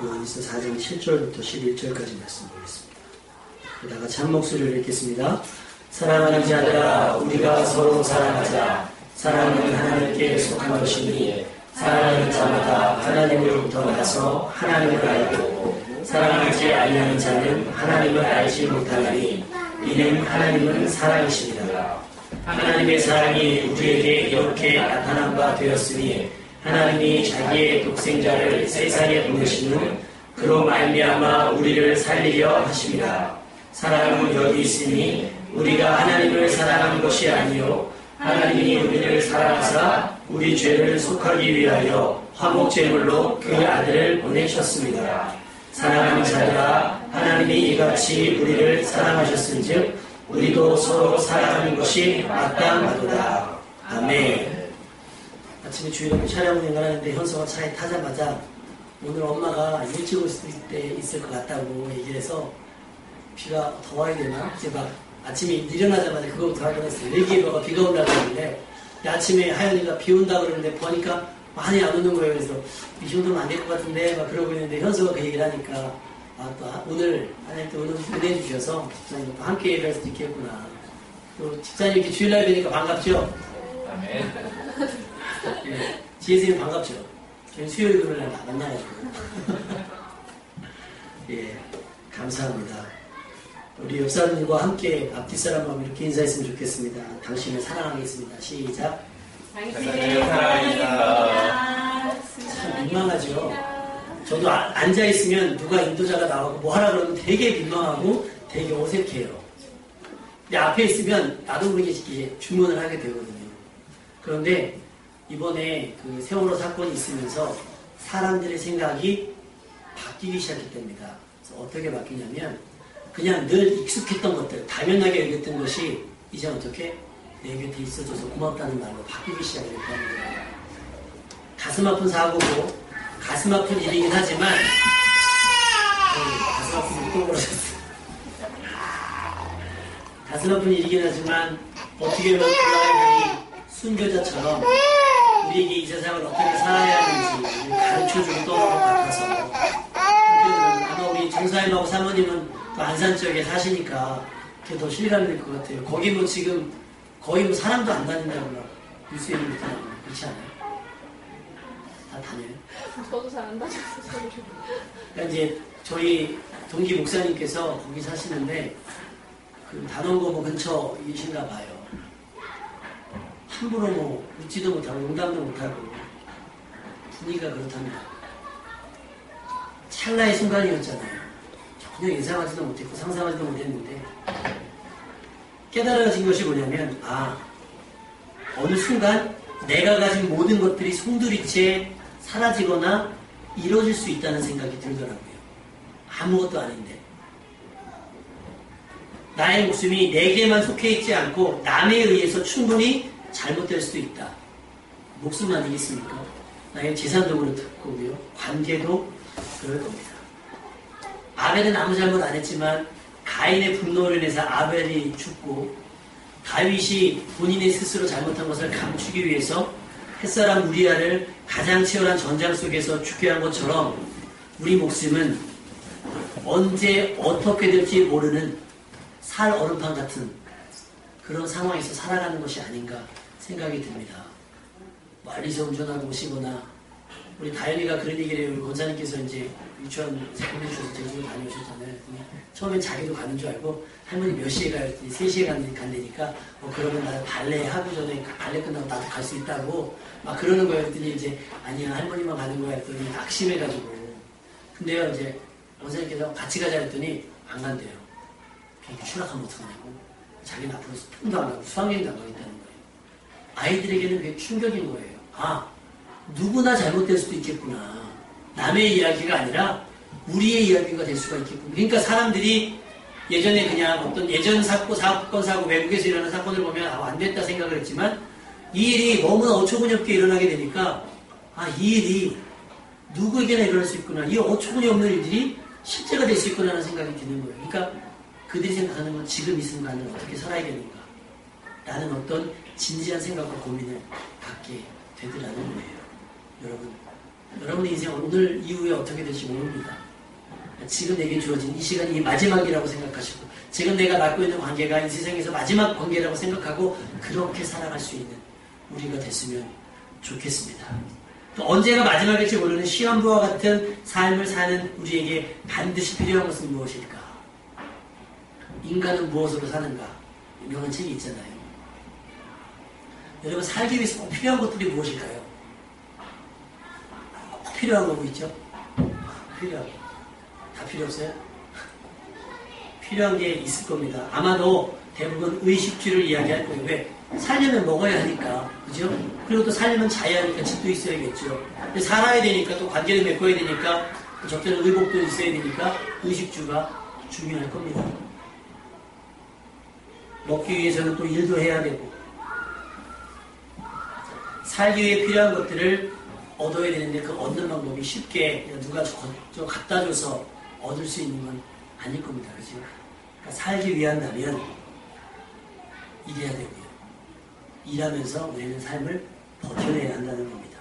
요한일서 4장 7절부터 11절까지 말씀 보겠습니다. 다 같이 한 목소리를 읽겠습니다. 사랑하는 자들아, 우리가 서로 사랑하자. 사랑은 하나님께 속한 것이니 사랑하는 자마다 하나님으로부터 나서 하나님을 알고 사랑하지 아니하는 자는 하나님을 알지 못하나니 이는 하나님은 사랑이십니다. 하나님의 사랑이 우리에게 이렇게 나타난 바 되었으니 하나님이 자기의 독생자를 세상에 보내신 후 그로 말미암아 우리를 살리려 하십니다. 사랑은 여기 있으니 우리가 하나님을 사랑한 것이 아니요 하나님이 우리를 사랑하사 우리 죄를 속하기 위하여 화목제물로 그 아들을 보내셨습니다. 사랑하는 자들아, 하나님이 이같이 우리를 사랑하셨은즉 우리도 서로 사랑하는 것이 마땅하도다. 아멘. 아침에 주일학교 촬영 운행하는데 현서가 차에 타자마자 오늘 엄마가 일찍 올 때 있을 것 같다고 얘기를 해서 비가 더 와야 되나? 이제 막 아침에 일어나자마자 그거부터 하긴 했어요. 일기예보가 비가 온다고 했는데 아침에 하연이가 비 온다고 그러는데 보니까 많이 안 오는 거예요. 그래서 이 정도면 안 될 것 같은데 막 그러고 있는데 현서가 그 얘기를 하니까 또 오늘 하나님 또 오늘 은혜 주셔서 집사님과 또 함께 예배할 수도 있겠구나. 또 집사님 이렇게 주일날 뵈니까 반갑죠? 아멘. 예, 지혜선님 반갑죠? 저희 수요일 금요일날 다 만나가지고 예, 감사합니다. 우리 옆사람들과 함께 앞뒤 사람하고 이렇게 인사했으면 좋겠습니다. 당신을 사랑하겠습니다. 시작. 당신을 사랑합니다. 참 민망하죠. 저도 앉아있으면 누가 인도자가 나오고 뭐 하라 그러면 되게 민망하고 되게 어색해요. 근데 앞에 있으면 나도 모르게 이렇게 주문을 하게 되거든요. 그런데 이번에 그 세월호 사건이 있으면서 사람들의 생각이 바뀌기 시작했답니다. 그래서 어떻게 바뀌냐면 그냥 늘 익숙했던 것들, 당연하게 여겼던 것이 이제 어떻게 내 곁에 있어줘서 고맙다는 말로 바뀌기 시작했다는 거예요. 가슴 아픈 사고고 가슴 아픈 일이긴 하지만 가슴 아픈 일이 또 벌어졌어요. 가슴 아픈 일이긴 하지만 어떻게 보면 그라이언이 순교자처럼 우리에게 이 세상을 어떻게 살아야 하는지 가르쳐주고 떠나는 것 같아서 아마 우리 정사님하고 사모님은 또 안산 쪽에 사시니까 그게 더 실감이 될 것 같아요. 거기 뭐 지금 거의 뭐 사람도 안 다닌다고 막 뉴스에 있더라고요. 그렇지 않아요? 다 다녀요? 저도 잘 안 다녔어요. 그러니까 이제 저희 동기 목사님께서 거기 사시는데 그 단원고모 근처이신가 봐요. 함부로 뭐 웃지도 못하고 농담도 못하고 분위기가 그렇답니다. 찰나의 순간이었잖아요. 전혀 예상하지도 못했고 상상하지도 못했는데 깨달아진 것이 뭐냐면 어느 순간 내가 가진 모든 것들이 송두리째 사라지거나 이루어질 수 있다는 생각이 들더라고요. 아무것도 아닌데 나의 목숨이 내게만 속해 있지 않고 남에 의해서 충분히 잘못될 수도 있다. 목숨 아니겠습니까? 나의 재산도 그럴 거고요. 관계도 그럴 겁니다. 아벨은 아무 잘못 안 했지만 가인의 분노를 인해서 아벨이 죽고 다윗이 본인의 스스로 잘못한 것을 감추기 위해서 햇사람 우리아를 가장 치열한 전장 속에서 죽게 한 것처럼 우리 목숨은 언제 어떻게 될지 모르는 살 얼음판 같은 그런 상황에서 살아가는 것이 아닌가 생각이 듭니다. 멀리서 운전하고 오시거나 우리 다현이가 그런 얘기를 해요. 우리 권사님께서 이제 유치원 보내주셔서 제주도 다녀오셨잖아요. 처음엔 자기도 가는 줄 알고 할머니 몇 시에 가요? 3시에 간다니까 그러면 나 발레 하고 전에 발레 끝나고 나도 갈 수 있다고 막 그러는 거였더니 이제 아니야 할머니만 가는 거야 했더니 낙심해가지고 근데요 이제 권사님께서 같이 가자 했더니 안 간대요. 비행기 추락하면 어떡하냐고 자기는 앞으로 스푼도 안 가고 수학여행도 안 가겠다는 거예요. 아이들에게는 그게 충격인 거예요. 누구나 잘못될 수도 있겠구나. 남의 이야기가 아니라 우리의 이야기가 될 수가 있겠구나. 그러니까 사람들이 예전에 그냥 어떤 예전 사건 사고 외국에서 일어나는 사건을 보면 안 됐다 생각을 했지만 이 일이 너무나 어처구니없게 일어나게 되니까 이 일이 누구에게나 일어날 수 있구나. 이 어처구니 없는 일들이 실제가 될 수 있구나 하는 생각이 드는 거예요. 그러니까 그들이 생각하는 건 지금 이 순간을 어떻게 살아야 되는가 라는 어떤 진지한 생각과 고민을 갖게 되더라는 거예요. 여러분 여러분의 인생 오늘 이후에 어떻게 될지 모릅니다. 지금 내게 주어진 이 시간이 마지막이라고 생각하시고 지금 내가 갖고 있는 관계가 이 세상에서 마지막 관계라고 생각하고 그렇게 살아갈 수 있는 우리가 됐으면 좋겠습니다. 또 언제가 마지막일지 모르는 시험부와 같은 삶을 사는 우리에게 반드시 필요한 것은 무엇일까? 인간은 무엇으로 사는가? 유명한 책이 있잖아요. 여러분 살기 위해서 꼭 필요한 것들이 무엇일까요? 꼭 필요한 거 뭐 있죠? 필요한 거. 다 필요 없어요? 필요한 게 있을 겁니다. 아마도 대부분 의식주를 이야기할 거예요. 왜? 살려면 먹어야 하니까. 그죠? 그리고 또 살려면 자야 하니까 집도 있어야겠죠. 근데 살아야 되니까 또 관계를 맺어야 되니까 적절한 의복도 있어야 되니까 의식주가 중요할 겁니다. 먹기 위해서는 또 일도 해야 되고 살기 위해 필요한 것들을 얻어야 되는데 그 얻는 방법이 쉽게 누가 저 갖다 줘서 얻을 수 있는 건 아닐 겁니다. 그죠? 그러니까 살기 위한다면 일해야 되고요. 일하면서 우리는 삶을 버텨내야 한다는 겁니다.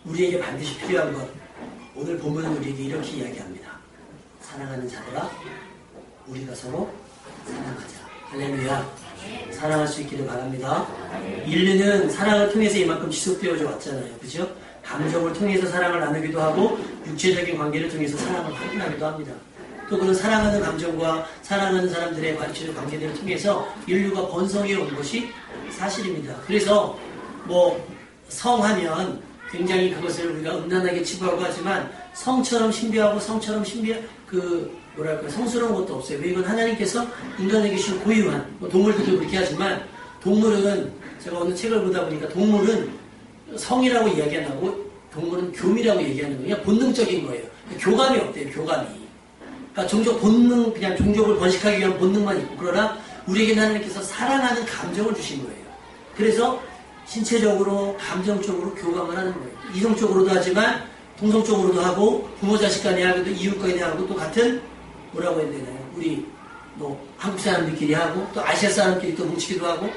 우리에게 반드시 필요한 것, 오늘 본문은 우리에게 이렇게 이야기합니다. 사랑하는 자들아, 우리가 서로 사랑하자. 할렐루야. 사랑할 수 있기를 바랍니다. 인류는 사랑을 통해서 이만큼 지속되어져 왔잖아요. 그죠? 감정을 통해서 사랑을 나누기도 하고 육체적인 관계를 통해서 사랑을 확인하기도 합니다. 또 그런 사랑하는 감정과 사랑하는 사람들의 관계들을 통해서 인류가 번성해 온 것이 사실입니다. 그래서 성하면 굉장히 그것을 우리가 음란하게 치부하고 하지만 성처럼 신비하고 성처럼 성스러운 것도 없어요. 왜? 이건 하나님께서 인간에게 주신 고유한, 동물들도 그렇게 하지만 동물은 제가 어느 책을 보다 보니까 동물은 성이라고 이야기 안 하고 동물은 교미라고 얘기하는 거예요. 그냥 본능적인 거예요. 교감이 없대요. 교감이. 그러니까 본능, 그냥 종족을 번식하기 위한 본능만 있고, 그러나 우리에게는 하나님께서 사랑하는 감정을 주신 거예요. 그래서 신체적으로, 감정적으로 교감을 하는 거예요. 이성적으로도 하지만 동성적으로도 하고 부모 자식 간에 하고도 이웃 간에 하고 또 같은 뭐라고 해야 되나요? 우리 한국 사람들끼리 하고 또 아시아 사람끼리 또 뭉치기도 하고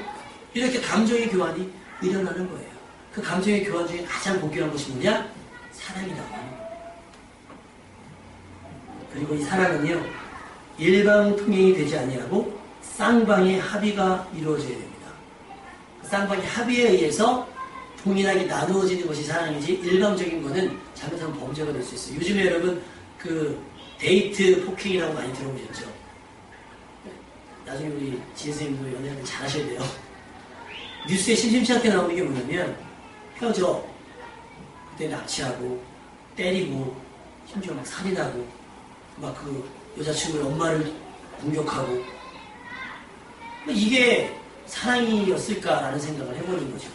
이렇게 감정의 교환이 일어나는 거예요. 그 감정의 교환 중에 가장 본격한 것이 뭐냐? 사랑이라고 하는 거예요. 그리고 이 사랑은요, 일방통행이 되지 아니하고 쌍방의 합의가 이루어져야 됩니다. 쌍방의 합의에 의해서 동일하게 나누어지는 것이 사랑이지 일방적인 거는 잘못하면 범죄가 될 수 있어요. 요즘에 여러분 데이트 폭행이라고 많이 들어보셨죠? 나중에 우리 지혜선생님도 연애하면 잘하셔야 돼요. 뉴스에 심심치 않게 나오는 게 뭐냐면 헤어져, 그때 납치하고 때리고 심지어 막 살인하고 막 그 여자친구의 엄마를 공격하고 이게 사랑이었을까라는 생각을 해보는 거죠.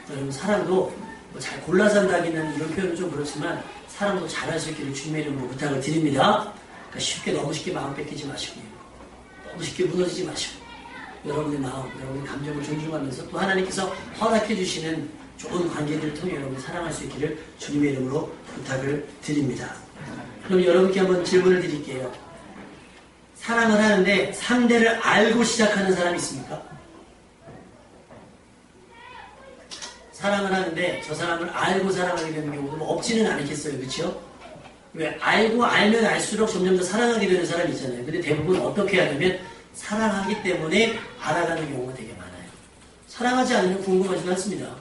여러분 사랑도 잘 골라 산다기는 이런 표현은 좀 그렇지만 사랑도 잘할 수 있기를 주님의 이름으로 부탁을 드립니다. 그러니까 너무 쉽게 마음 뺏기지 마시고요. 너무 쉽게 무너지지 마시고 여러분의 마음, 여러분의 감정을 존중하면서 또 하나님께서 허락해 주시는 좋은 관계들을 통해 여러분이 사랑할 수 있기를 주님의 이름으로 부탁을 드립니다. 그럼 여러분께 한번 질문을 드릴게요. 사랑을 하는데 상대를 알고 시작하는 사람이 있습니까? 사랑을 하는데 저 사람을 알고 사랑하게 되는 경우도 없지는 않겠어요. 그렇죠? 왜? 알고 알면 알수록 점점 더 사랑하게 되는 사람이 있잖아요. 근데 대부분 어떻게 하냐면 사랑하기 때문에 알아가는 경우가 되게 많아요. 사랑하지 않으면 궁금하지 않습니다.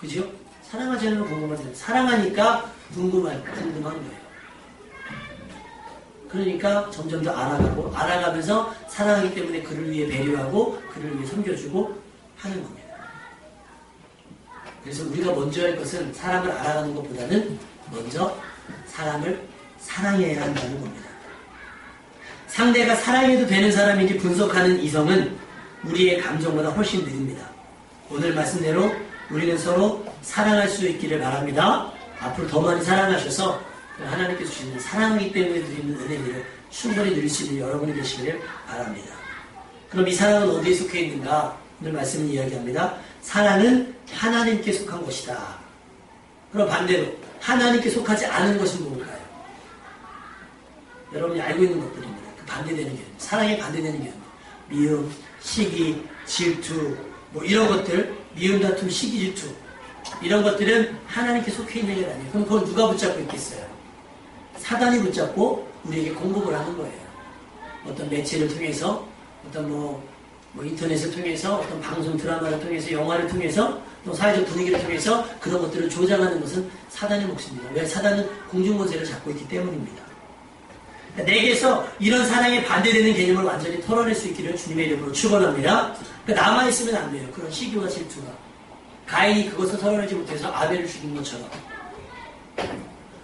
그죠? 사랑하지 않으면 궁금하지 않아요. 사랑하니까 궁금한 거예요. 그러니까 점점 더 알아가면서 사랑하기 때문에 그를 위해 배려하고 그를 위해 섬겨주고 하는 겁니다. 그래서 우리가 먼저 할 것은 사람을 알아가는 것보다는 먼저 사람을 사랑해야 한다는 겁니다. 상대가 사랑해도 되는 사람인지 분석하는 이성은 우리의 감정보다 훨씬 느립니다. 오늘 말씀대로 우리는 서로 사랑할 수 있기를 바랍니다. 앞으로 더 많이 사랑하셔서 하나님께서 주시는 사랑하기 때문에 누리는 은혜를 충분히 누릴 수 있는 여러분이 되시기를 바랍니다. 그럼 이 사랑은 어디에 속해 있는가? 오늘 말씀은 이야기합니다. 사랑은 하나님께 속한 것이다. 그럼 반대로 하나님께 속하지 않은 것은 뭘까요? 여러분이 알고 있는 것들입니다. 그 반대되는 견, 사랑에 반대되는 견, 미움, 시기, 질투, 이런 것들, 미움, 다툼, 시기, 질투, 이런 것들은 하나님께 속해 있는 게 아니에요. 그럼 그걸 누가 붙잡고 있겠어요? 사단이 붙잡고 우리에게 공급을 하는 거예요. 어떤 매체를 통해서, 어떤 뭐 인터넷을 통해서, 어떤 방송 드라마를 통해서, 영화를 통해서, 또 사회적 분위기를 통해서 그런 것들을 조장하는 것은 사단의 몫입니다. 왜? 사단은 공중권세를 잡고 있기 때문입니다. 그러니까 내게서 이런 사랑에 반대되는 개념을 완전히 털어낼 수 있기를 주님의 이름으로 축원합니다. 그러니까 남아있으면 안 돼요. 그런 시기와 질투가. 가인이 그것을 털어내지 못해서 아벨을 죽인 것처럼.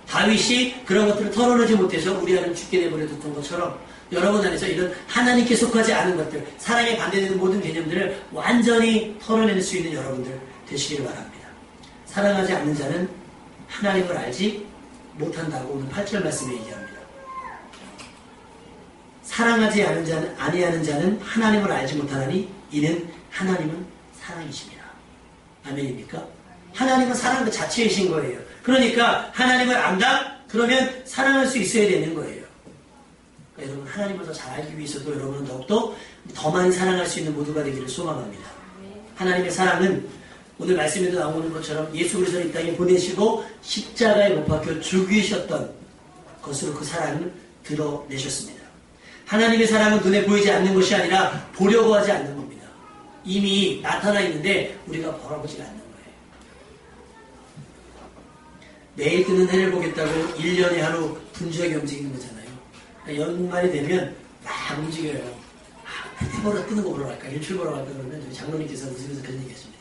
다윗이 그런 것들을 털어내지 못해서 우리아를 죽게 내버려뒀던 것처럼 여러분 안에서 이런 하나님께 속하지 않은 것들, 사랑에 반대되는 모든 개념들을 완전히 털어낼 수 있는 여러분들 되시기를 바랍니다. 사랑하지 않는 자는 하나님을 알지 못한다고 오늘 8절 말씀에 얘기합니다. 사랑하지 아니하는 자는 하나님을 알지 못하나니 이는 하나님은 사랑이십니다. 아멘입니까? 하나님은 사랑 그 자체이신 거예요. 그러니까 하나님을 안다? 그러면 사랑할 수 있어야 되는 거예요. 그러니까 여러분 하나님을 더 잘 알기 위해서도 여러분은 더욱더 더 많이 사랑할 수 있는 모두가 되기를 소망합니다. 하나님의 사랑은 오늘 말씀에도 나오는 것처럼 예수 그리스도를 이 땅에 보내시고 십자가에 못 박혀 죽이셨던 것으로 그 사랑을 드러내셨습니다. 하나님의 사랑은 눈에 보이지 않는 것이 아니라 보려고 하지 않는 겁니다. 이미 나타나 있는데 우리가 바라보지 않는 거예요. 매일 뜨는 해를 보겠다고 1년에 하루 분주하게 움직이는 거잖아요. 그러니까 연말이 되면 막 움직여요. 해 보러 뜨는 거 보러 갈까? 일출 보러 갈까? 그러면 저희 장로님께서 웃으면서 그런 얘기 했습니다.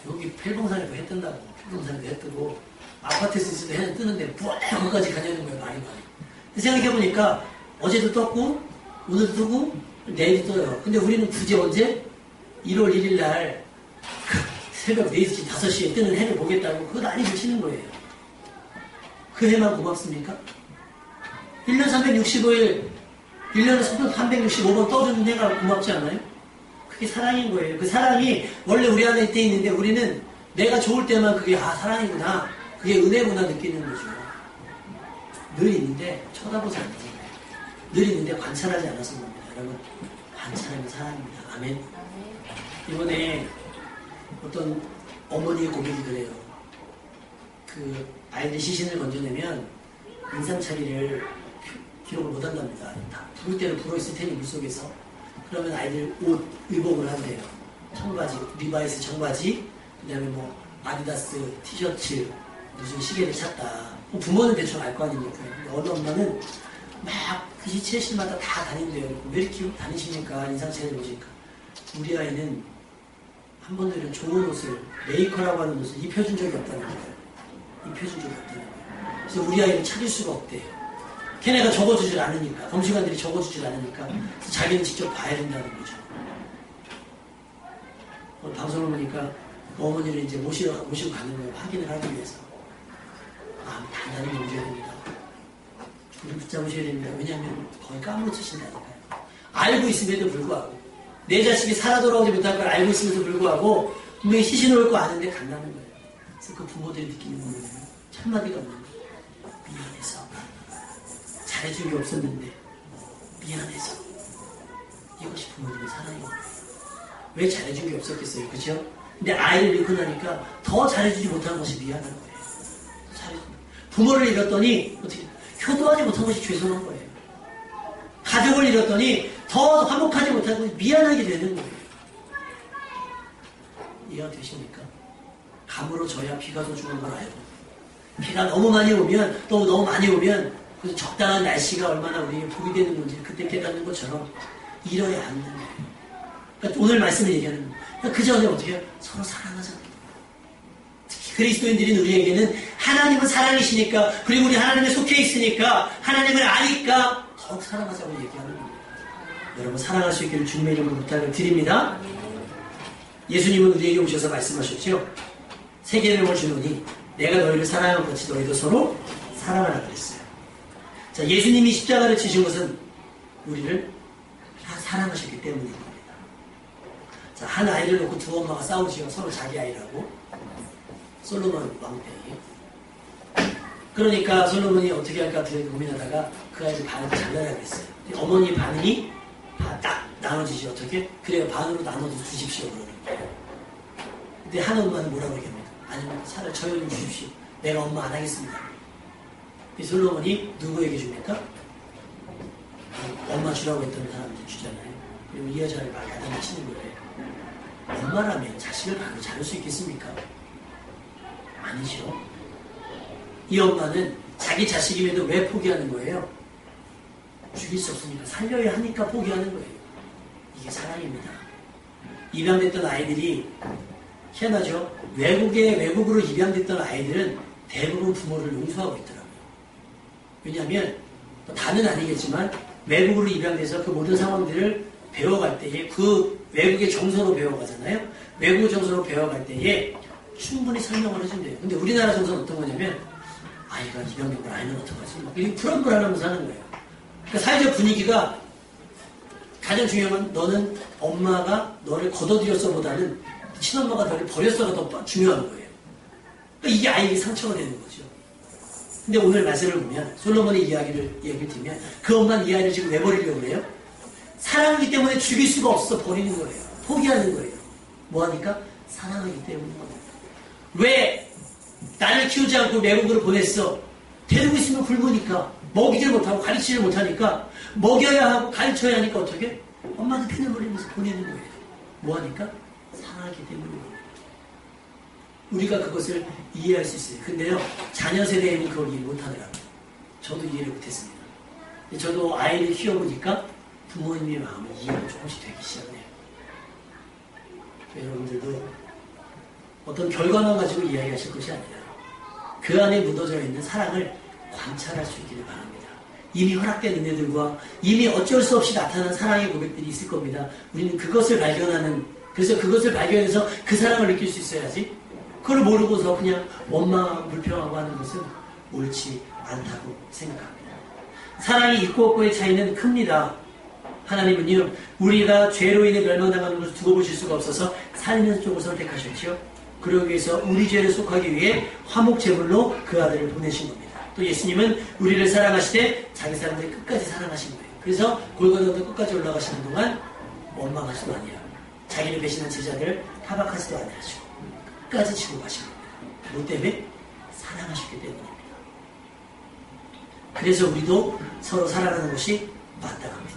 여기 펠봉산에도 해 뜬다고. 펠봉산에도 해 뜨고 아파트에서 있어도 해는 뜨는데 뭐 거기까지 가냐는 거예요. 말이. 생각해보니까 어제도 떴고 오늘도 뜨고 내일도 떠요. 근데 우리는 굳이 언제? 1월 1일 날 새벽 4시, 5시에 뜨는 해를 보겠다고 그거 난리 붙이는 거예요. 그 해만 고맙습니까? 1년 365일 1년에 365번 떠주는 해가 고맙지 않아요? 그게 사랑인 거예요. 그 사랑이 원래 우리 안에 있는데 우리는 내가 좋을 때만 그게 사랑이구나, 그게 은혜구나 느끼는 거죠. 늘 있는데 쳐다보지 않는 거예요. 늘 있는데 관찰하지 않아서 겁니다. 여러분, 관찰하면 사랑입니다. 아멘. 이번에 어떤 어머니의 고백이 그래요. 그 아이들 시신을 건져내면 인상착의를 기록을 못한답니다. 다 부를 때는 불어있을 테니 물속에서. 그러면 아이들 옷 의복을 한대요. 청바지, 리바이스 청바지, 그 다음에 뭐 아디다스 티셔츠, 무슨 시계를 찼다. 부모는 대충 알 거 아닙니까? 어느 엄마는 막 그 시체실마다 다 다닌대요. 왜 이렇게 다니십니까? 인상착의를 보시니까. 우리 아이는 한 번도 이런 좋은 옷을, 메이커라고 하는 옷을 입혀준 적이 없다는 거예요. 입혀준 적이 없다는 거예요. 그래서 우리 아이를 찾을 수가 없대요. 걔네가 적어주질 않으니까, 검시관들이 적어주질 않으니까, 그래서 자기는 직접 봐야 된다는 거죠. 방송을 보니까 어머니를 이제 모시고 가는 거예요. 확인을 하기 위해서. 마음 단단히 넘겨야 됩니다. 우리 붙잡으셔야 됩니다. 왜냐하면 거의 까무러치신다니까요. 알고 있음에도 불구하고, 내 자식이 살아 돌아오지 못할 걸 알고 있음에도 불구하고 분명히 시신을 올 거 아는데 간다는 거예요. 그래서 그 부모들이 느끼는 거는 첫마디가 없는 거예요. 미안해서. 잘해준 게 없었는데 미안해서. 이것이 부모님의 사랑이에요. 왜 잘해준 게 없었겠어요? 그죠? 근데 아이를 잃고 나니까 더 잘해주지 못한 것이 미안한 거예요. 부모를 잃었더니 어떻게 효도하지 못한 것이 죄송한 거예요. 가족을 잃었더니 더 화목하지 못한 것이 미안하게 되는 거예요. 이해가 되십니까? 감으로 져야 비가 더 주는 걸 알고, 비가 너무 많이 오면, 또 너무 많이 오면 그 적당한 날씨가 얼마나 우리에게 복이 되는 건지 그때 깨닫는 것처럼 이뤄야 하는 거예요. 그러니까 오늘 말씀을 얘기하는 거예요. 그러니까 그 전에 어떻게 해요? 서로 사랑하잖아요. 특히 그리스도인들인 우리에게는 하나님은 사랑이시니까, 그리고 우리 하나님에 속해 있으니까, 하나님을 아니까 더욱 사랑하자고 얘기하는 겁니다. 여러분, 사랑할 수 있기를 주님의 이름으로 부탁을 드립니다. 예수님은 우리에게 오셔서 말씀하셨죠. 새 계명을 주노니 내가 너희를 사랑한 것 같이 너희도 서로 사랑하라 그랬어요. 자, 예수님이 십자가를 지신 것은 우리를 다 사랑하셨기 때문인 겁니다. 자, 한 아이를 놓고 두 엄마가 싸우지요. 서로 자기 아이라고. 솔로몬 왕때에. 그러니까 솔로몬이 어떻게 할까 고민하다가 그 아이를 반을 잘라야 그랬어요. 어머니 반응이 딱 나눠지지. 어떻게? 그래요. 반으로 나눠서 주십시오. 그러는 거예요. 근데 한 엄마는 뭐라고 얘기합니까? 아니면 차라리 저희를 주십시오. 내가 엄마 안 하겠습니다. 이 솔로몬이 누구에게 줍니까? 엄마 주라고 했던 사람들 주잖아요. 그리고 이 여자를 막 야단치는 거예요. 엄마라면 자식을 바로 자를 수 있겠습니까? 아니죠. 이 엄마는 자기 자식임에도 왜 포기하는 거예요? 죽일 수 없으니까 살려야 하니까 포기하는 거예요. 이게 사랑입니다. 입양됐던 아이들이 희한하죠. 외국으로 입양됐던 아이들은 대부분 부모를 용서하고 있더라고요. 왜냐하면 다는 아니겠지만 외국으로 입양돼서 그 모든 상황들을 배워갈 때에 그 외국의 정서로 배워가잖아요. 외국 정서로 배워갈 때에 충분히 설명을 해준대요. 근데 우리나라 정서는 어떤 거냐면 아이가 입양된 걸 알면 어떡하지? 막 이렇게 불안불안하면서 하는 거예요. 그러니까 사회적 분위기가 가장 중요한 건 너는 엄마가 너를 걷어들였어보다는 친엄마가 너를 버렸어가 더 중요한 거예요. 그러니까 이게 아이에게 상처가 되는 거죠. 근데 오늘 말씀을 보면 솔로몬의 얘기를 들으면 그 엄마는 이 아이를 지금 왜 버리려고 그래요? 사랑하기 때문에 죽일 수가 없어서 버리는 거예요. 포기하는 거예요. 뭐하니까? 사랑하기 때문인 겁니다. 왜 나를 키우지 않고 외국으로 보냈어? 데리고 있으면 굶으니까 먹이질 못하고 가르치질 못하니까 먹여야 하고 가르쳐야 하니까 어떻게? 엄마한테 피를 흘리면서 보내는 거예요. 뭐하니까? 사랑하기 때문인 겁니다. 우리가 그것을 이해할 수 있어요. 근데요, 자녀 세대에는 그걸 이해 못하더라고요. 저도 이해를 못했습니다. 저도 아이를 키워보니까 부모님의 마음을 이해가 조금씩 되기 시작해요. 여러분들도 어떤 결과만 가지고 이야기하실 것이 아니라 그 안에 묻어져 있는 사랑을 관찰할 수 있기를 바랍니다. 이미 허락된 은혜들과 이미 어쩔 수 없이 나타난 사랑의 고백들이 있을 겁니다. 우리는 그것을 그래서 그것을 발견해서 그 사랑을 느낄 수 있어야지 그걸 모르고서 그냥 원망하고 불평하고 하는 것은 옳지 않다고 생각합니다. 사랑이 있고 없고의 차이는 큽니다. 하나님은요, 우리가 죄로 인해 멸망당하는 것을 두고 보실 수가 없어서 살리는 쪽을 선택하셨죠. 그러기 위해서 우리 죄를 속하기 위해 화목제물로 그 아들을 보내신 겁니다. 또 예수님은 우리를 사랑하시되 자기 사람들을 끝까지 사랑하신 거예요. 그래서 골고다도 끝까지 올라가시는 동안 원망하지도 아니하고 자기를 배신한 제자들을 타박하지도 아니하시고 끝까지 지고 가신 겁니다. 뭐 때문에? 사랑하셨기 때문입니다. 그래서 우리도 서로 사랑하는 것이 마땅합니다.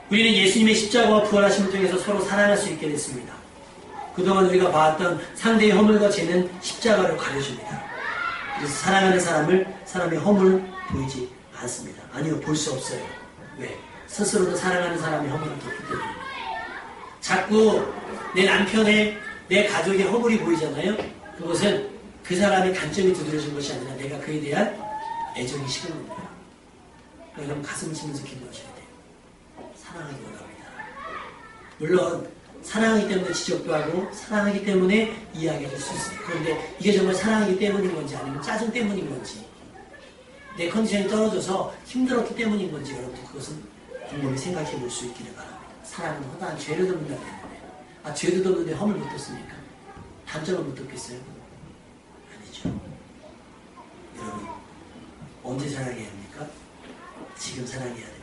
우리는 예수님의 십자가와 부활하심을 통해서 서로 사랑할 수 있게 됐습니다. 그동안 우리가 봐왔던 상대의 허물과 죄는 십자가로 가려줍니다. 그래서 사랑하는 사람의 허물을 보이지 않습니다. 아니요, 볼 수 없어요. 왜? 스스로도 사랑하는 사람의 허물을 덮기 때문입니다. 자꾸 내 남편의, 내 가족의 허물이 보이잖아요. 그것은 그 사람의 단점이 두드러진 것이 아니라 내가 그에 대한 애정이 식은 겁니다. 그럼 가슴을 치면서 기도하셔야 돼요. 사랑하기 원합니다. 물론 사랑하기 때문에 지적도 하고 사랑하기 때문에 이야기할 수 있어요. 그런데 이게 정말 사랑하기 때문인 건지 아니면 짜증 때문인 건지 내 컨디션이 떨어져서 힘들었기 때문인 건지 여러분들 그것은 곰곰이 생각해 볼 수 있기를 바랍니다. 사랑은 허다한 죄를 덮는다 때문에 죄도 덮는데 허물 못 덮습니까? 단점을 못 덮겠어요? 아니죠. 여러분 언제 사랑해야 합니까? 지금 사랑해야 됩니다.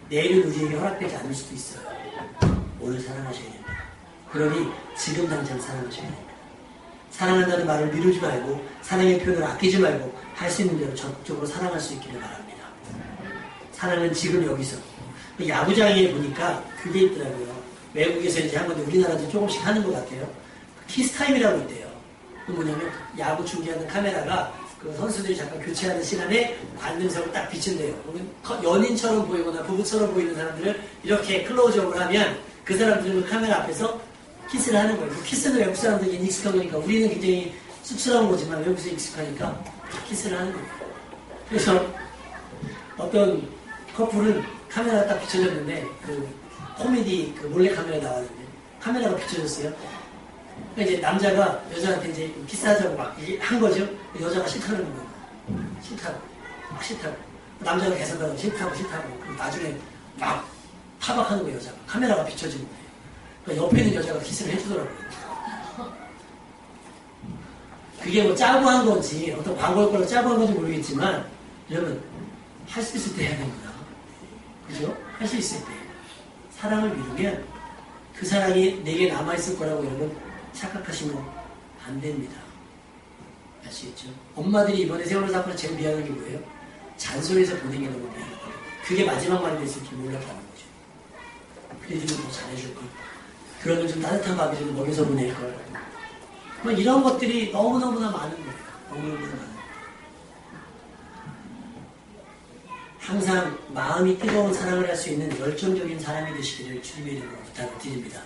내일은 우리에게 허락되지 않을 수도 있어요. 오늘 사랑하셔야 됩니다. 그러니 지금 당장 사랑하셔야 됩니다. 사랑한다는 말을 미루지 말고 사랑의 표현을 아끼지 말고 할 수 있는 대로 적극적으로 사랑할 수 있기를 바랍니다. 사랑은 지금 여기서 야구장에 보니까 그게 있더라고요. 외국에서 이제 한 건데 우리나라도 조금씩 하는 것 같아요. 키스타임이라고 있대요. 그 뭐냐면 야구 중계하는 카메라가 그 선수들이 잠깐 교체하는 시간에 관능석을 딱 비춘대요. 연인처럼 보이거나 부부처럼 보이는 사람들을 이렇게 클로즈업을 하면 그 사람들은 카메라 앞에서 키스를 하는 거예요. 키스는 외국 사람들이 익숙한 거니까 우리는 굉장히 쑥스러운 거지만 외국에서 익숙하니까 키스를 하는 거예요. 그래서 어떤 커플은 카메라가 딱 비춰졌는데 그 코미디 그 몰래 카메라 나왔는데 카메라가 비춰졌어요. 그러니까 이제 남자가 여자한테 이제 키스하자고 막 한 거죠. 여자가 싫다는 거예요. 싫다고. 막 싫다고. 남자가 계속하고 싫다고. 나중에 막 타박하는 거예요, 여자가. 카메라가 비춰지는 거예요. 그러니까 옆에 있는 여자가 키스를 해주더라고요. 그게 뭐 짜고 한 건지, 어떤 광고일 걸로 짜고 한 건지 모르겠지만, 여러분, 할 수 있을 때 해야 됩니다. 그죠? 할 수 있을 때. 사랑을 미루면 그 사랑이 내게 남아있을 거라고 여러분 착각하시면 안 됩니다. 아시겠죠? 엄마들이 이번에 세월호 사건을 제일 미안한 게 뭐예요? 잔소리에서 보낸 게 너무 미안한 거예요. 그게 마지막 말이 됐을 줄 몰랐다는 거죠. 그래주면 더 잘해줄 걸. 그러면 좀 따뜻한 밥이 좀 먹여서 보낼 걸. 뭐 이런 것들이 너무너무나 많은 거예요. 너무너무나 많은 거예요. 항상 마음이 뜨거운 사랑을 할 수 있는 열정적인 사람이 되시기를 주님의 이름으로 부탁을 드립니다.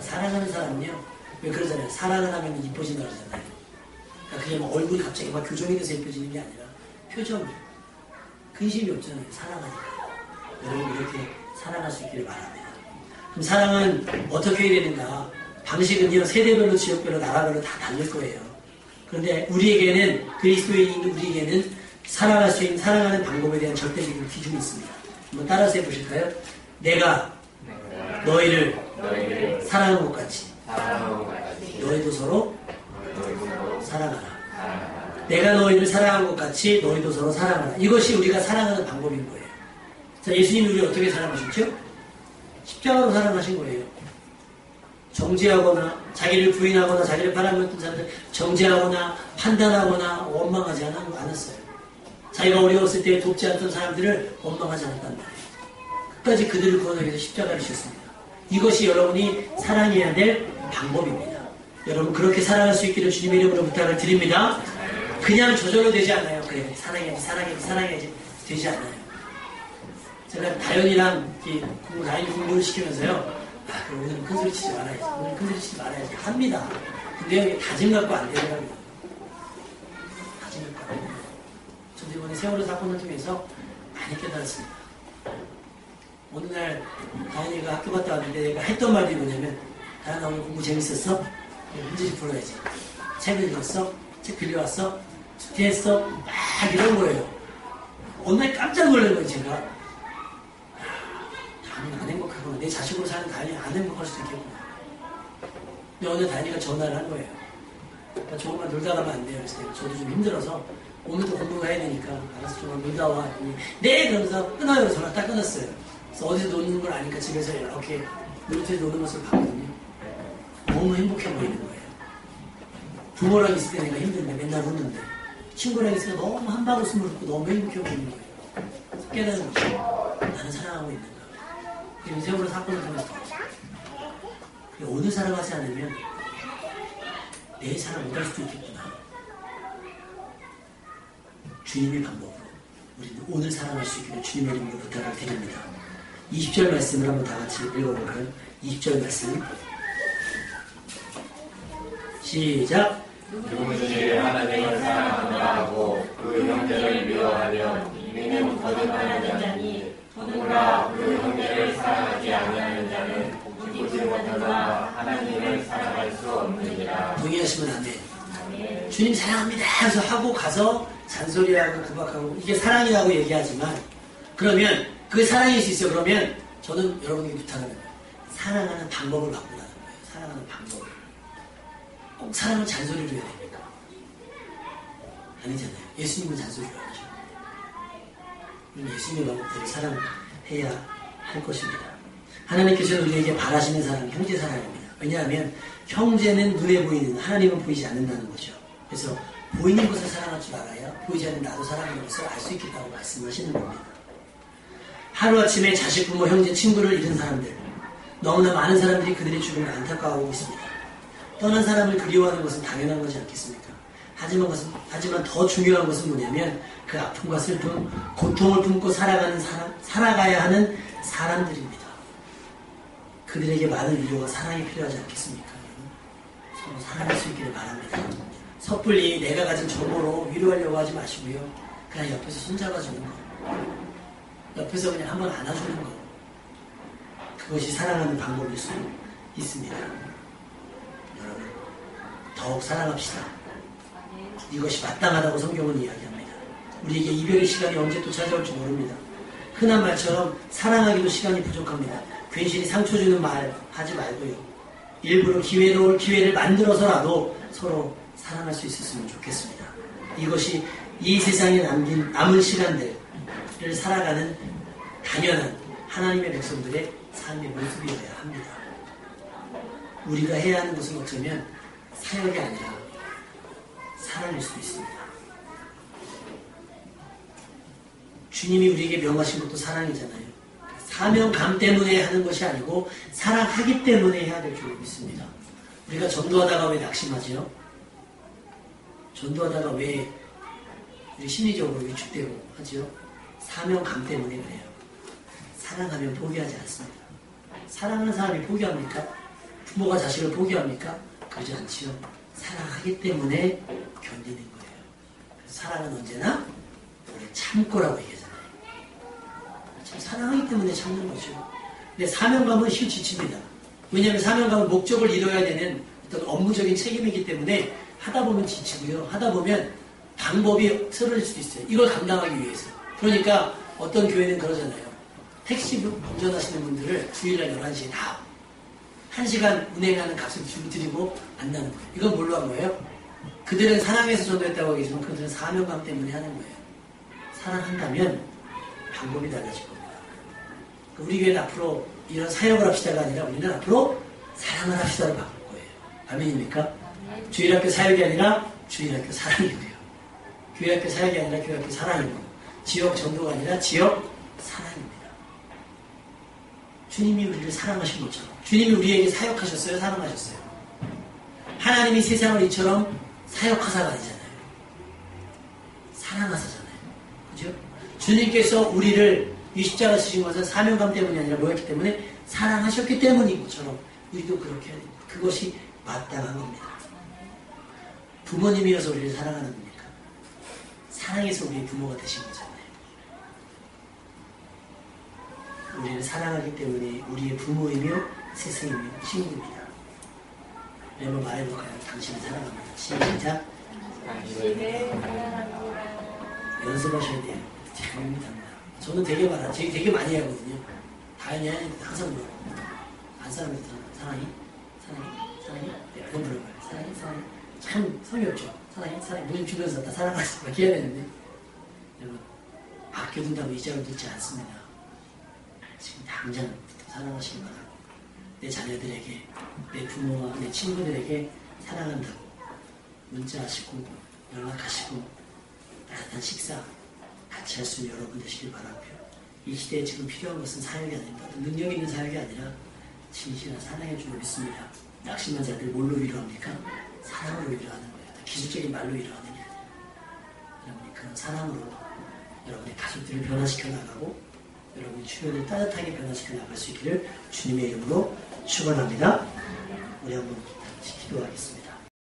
사랑하는 사람은요, 왜 그러잖아요. 사랑을 하면 이뻐진다 그러잖아요. 그러니까 그게 뭐 얼굴이 갑자기 막 교정이 돼서 이뻐지는 게 아니라 표정이 근심이 없잖아요. 사랑하니까. 여러분 이렇게 사랑할 수 있기를 바랍니다. 그럼 사랑은 어떻게 해야 되는가? 방식은요, 세대별로, 지역별로, 나라별로 다 다를 거예요. 그런데 우리에게는, 그리스도인인 우리에게는 사랑할 수 있는, 사랑하는 방법에 대한 절대적인 기준이 있습니다. 한번 따라서 해보실까요? 내가 너희를 사랑하는 것 같이 너희도 서로 사랑하라. 내가 너희를 사랑한 것 같이 너희도 서로 사랑하라. 이것이 우리가 사랑하는 방법인 거예요. 자, 예수님이 우리를 어떻게 사랑하셨죠? 십자가로 사랑하신 거예요. 정죄하거나 자기를 부인하거나 자기를 바라봤던 사람들 정죄하거나 판단하거나 원망하지 않았어요. 자기가 어려웠을 때 돕지 않던 사람들을 원망하지 않았단 말이에요. 끝까지 그들을 구원하기 위해서 십자가를 지셨습니다. 이것이 여러분이 사랑해야 될 방법입니다. 여러분 그렇게 사랑할 수 있기를 주님의 이름으로 부탁을 드립니다. 그냥 저절로 되지 않아요. 그래 사랑해야지 되지 않아요. 제가 다현이랑 다현이 공부를 시키면서요. 그럼 오늘은 큰소리 치지 말아야지. 오늘 큰소리 치지 말아야지. 합니다. 근데 여기 다짐 갖고 안 되더라고요. 다짐 갖고 안 돼요. 저도 이번에 세월호 사건을 통해서 많이 깨달았습니다. 어느 날 다현이가 학교 갔다 왔는데 내가 했던 말이 뭐냐면 다현아 오늘 공부 재밌었어? 문제집 풀어야지. 책 읽었어? 책 빌려왔어? 숙제했어? 막 이런 거예요. 어느 날 깜짝 놀란 거예요 제가. 다현이가 안 행복하구나. 내 자식으로 사는 다현이가 안 행복할 수도 있겠구나. 근데 어느 날 다현이가 전화를 한 거예요. 그러니까 조금만 놀다 가면 안 돼요. 그래서 저도 좀 힘들어서 오늘도 공부가 해야 되니까 알아서 조금만 놀다 와. 네! 그러면서 끊어요. 전화 딱 끊었어요. 그래서 어디서 노는 걸 아니까 집에서 이렇게 놀이터에서 노는 모습을 봤거든요. 너무 행복해 보이는 거예요. 부모랑 있을 때 내가 힘든데 맨날 웃는데 친구랑 있을 때 너무 한방 웃음을 듣고 너무 행복해 보이는 거예요. 깨닫는 거죠. 나는 사랑하고 있는가. 그리고 세월호 사건을 통해서 오늘 사랑하지 않으면 내일 사랑 못할 수도 있겠구나. 주님의 방법으로 우리는 오늘 사랑할 수 있기를 주님의 이름으로 부탁을 드립니다. 20절 말씀을 한번 다 같이 읽어볼까요? 20절 말씀 시작. 누구든지 하나님을 사랑한다 하고 그 형제를 미워하면 이미는 거듭나는 자니 누구나 그 형제를 사랑하지 아니하는 자는 보지 못하거나 하나님을 사랑할 수 없느니라. 동의하시면 아멘. 주님 사랑합니다 해서 하고 가서 잔소리하고 구박하고 이게 사랑이라고 얘기하지만 그러면 그게 사랑일 수 있어요. 그러면 저는 여러분에게 부탁하는 거예요. 사랑하는 방법을 바꾸라는 거예요. 사랑하는 방법을. 꼭 사랑을 잔소리로 해야 됩니까? 아니잖아요. 예수님은 잔소리로 하죠. 예수님의 방법대로 사랑해야 할 것입니다. 하나님께서는 우리에게 바라시는 사랑, 형제 사랑입니다. 왜냐하면 형제는 눈에 보이는 하나님은 보이지 않는다는 거죠. 그래서 보이는 것을 사랑할 줄 알아야 보이지 않는 나도 사랑하는 것을 알 수 있겠다고 말씀하시는 겁니다. 하루아침에 자식, 부모, 형제, 친구를 잃은 사람들 너무나 많은 사람들이 그들의 죽음을 안타까워하고 있습니다. 떠난 사람을 그리워하는 것은 당연한 것이 않겠습니까? 하지만 더 중요한 것은 뭐냐면 그 아픔과 슬픔, 고통을 품고 살아가야 하는 사람들입니다. 그들에게 많은 위로와 사랑이 필요하지 않겠습니까? 서로 사랑할 수 있기를 바랍니다. 섣불리 내가 가진 정보로 위로하려고 하지 마시고요. 그냥 옆에서 손잡아주는 거. 옆에서 그냥 한번 안아주는 거. 그것이 사랑하는 방법일 수 있습니다. 여러분, 더욱 사랑합시다. 이것이 마땅하다고 성경은 이야기합니다. 우리에게 이별의 시간이 언제 또 찾아올지 모릅니다. 흔한 말처럼 사랑하기도 시간이 부족합니다. 괜시리 상처 주는 말 하지 말고요. 일부러 기회를 만들어서라도 서로 사랑할 수 있었으면 좋겠습니다. 이것이 이 세상에 남은 시간들을 살아가는 당연한 하나님의 백성들의 삶의 모습이어야 합니다. 우리가 해야 하는 것은 어쩌면 사역이 아니라 사랑일 수도 있습니다. 주님이 우리에게 명하신 것도 사랑이잖아요. 사명감 때문에 하는 것이 아니고 사랑하기 때문에 해야 될 줄 믿습니다. 우리가 전도하다가 왜 낙심하지요? 전도하다가 왜 우리 심리적으로 위축되고 하지요? 사명감 때문에 그래요. 사랑하면 포기하지 않습니다. 사랑하는 사람이 포기합니까? 부모가 자식을 포기합니까? 그러지 않지요. 사랑하기 때문에 견디는 거예요. 그래서 사랑은 언제나 우리 참고라고 얘기하잖아요. 참 사랑하기 때문에 참는 거죠. 근데 사명감은 실 지칩니다. 왜냐하면 사명감은 목적을 이뤄야 되는 어떤 업무적인 책임이기 때문에 하다 보면 지치고요. 하다 보면 방법이 쓰러질 수도 있어요. 이걸 감당하기 위해서. 그러니까 어떤 교회는 그러잖아요. 택시 운전하시는 분들을 주일날 11시에 다 1시간 운행하는 값을 드리고 만나는 거예요. 이건 뭘로 한 거예요? 그들은 사랑해서 전도했다고 하겠지만 그들은 사명감 때문에 하는 거예요. 사랑한다면 방법이 달라질 겁니다. 우리 교회는 앞으로 이런 사역을 합시다가 아니라 우리는 앞으로 사랑을 합시다로 바꿀 거예요. 아멘입니까? 주일학교 사역이 아니라 주일학교 사랑이고요. 교회학교 사역이 아니라 교회학교 사랑이고 지역 전도가 아니라 지역 사랑입니다. 주님이 우리를 사랑하신 것처럼 주님이 우리에게 사역하셨어요? 사랑하셨어요? 하나님이 세상을 이처럼 사역하사가 아니잖아요. 사랑하사잖아요. 그죠? 주님께서 우리를 이 십자가 지신 것은 사명감 때문이 아니라 뭐였기 때문에 사랑하셨기 때문인 것처럼 우리도 그렇게 해야 됩니다. 그것이 마땅한 겁니다. 부모님이어서 우리를 사랑하는 겁니까? 사랑해서 우리의 부모가 되신 거잖아요. 우리를 사랑하기 때문에 우리의 부모이며 스승이며 친구입니다. 한번 말해볼까요? 당신을 사랑합니다. 시작. 연습하셔야 돼요. 재밌습니다. 저는 되게 많이 하거든요. 다현이 항상 물어요. 안 사랑해서 사랑해? 사랑해? 네, 한번 물어봐요. 사랑해? 참 성의 없죠. 사랑해? 무슨 주변에서 다 사랑하지 막 해야 되는데 여러분 아껴둔다고 이자를 듣지 않습니다. 지금 당장부터 사랑하시기 바라고 내 자녀들에게 내 부모와 내 친구들에게 사랑한다고 문자하시고 연락하시고 따뜻한 식사 같이 할 수 있는 여러분 되시길 바라고요. 이 시대에 지금 필요한 것은 사역이 아닙니다. 능력 있는 사역이 아니라 진실한 사랑의 줄을 믿습니다. 낙심한 자들 뭘로 위로합니까? 사랑으로 위로하는 거예요. 기술적인 말로 위로하는 게 아니라 여러분이 그런 사랑으로 여러분의 가족들을 변화시켜 나가고 여러분의 주변을 따뜻하게 변화시켜 나갈 수 있기를 주님의 이름으로 축원합니다. 우리 한번 같이 기도하겠습니다.